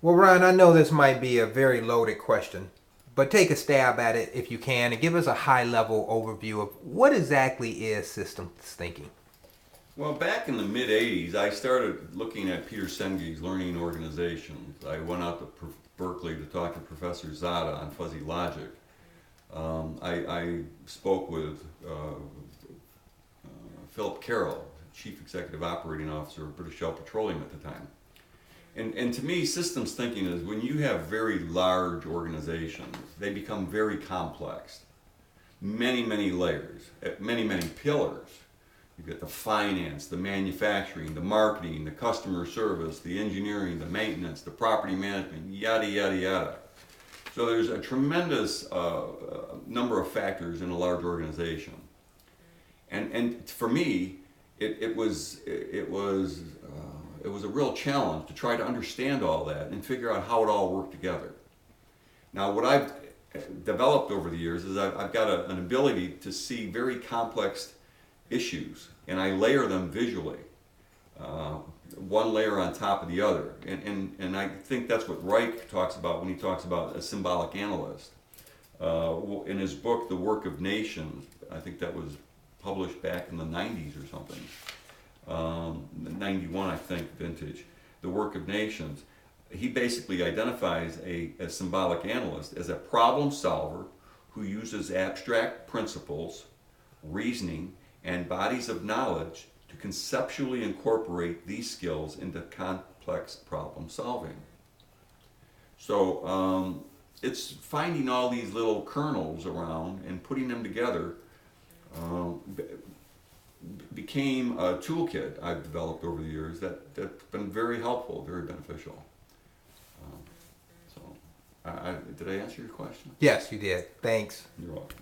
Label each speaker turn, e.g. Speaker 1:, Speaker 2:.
Speaker 1: Well, Ryan, I know this might be a very loaded question, but take a stab at it if you can and give us a high level overview of what exactly is systems thinking.
Speaker 2: Well, back in the mid 80s, I started looking at Peter Senge's learning organizations. I went out to Berkeley to talk to Professor Zada on fuzzy logic. I spoke with Philip Carroll, Chief Executive Operating Officer of British Shell Petroleum at the time. And to me, systems thinking is when you have very large organizations, they become very complex. Many layers, many pillars. You've got the finance, the manufacturing, the marketing, the customer service, the engineering, the maintenance, the property management, yada, yada, yada. So there's a tremendous number of factors in a large organization. And for me, it was a real challenge to try to understand all that and figure out how it all worked together. Now, what I've developed over the years is I've got an ability to see very complex issues, and I layer them visually, one layer on top of the other. And I think that's what Reich talks about when he talks about a symbolic analyst. In his book, The Work of Nations, I think that was published back in the 90s or something, 91, I think, vintage, The Work of Nations. He basically identifies a symbolic analyst as a problem solver who uses abstract principles, reasoning, and bodies of knowledge to conceptually incorporate these skills into complex problem solving. So it's finding all these little kernels around and putting them together became a toolkit I've developed over the years that's been very helpful, very beneficial. So, did I answer your question?
Speaker 1: Yes, you did. Thanks.
Speaker 2: You're welcome.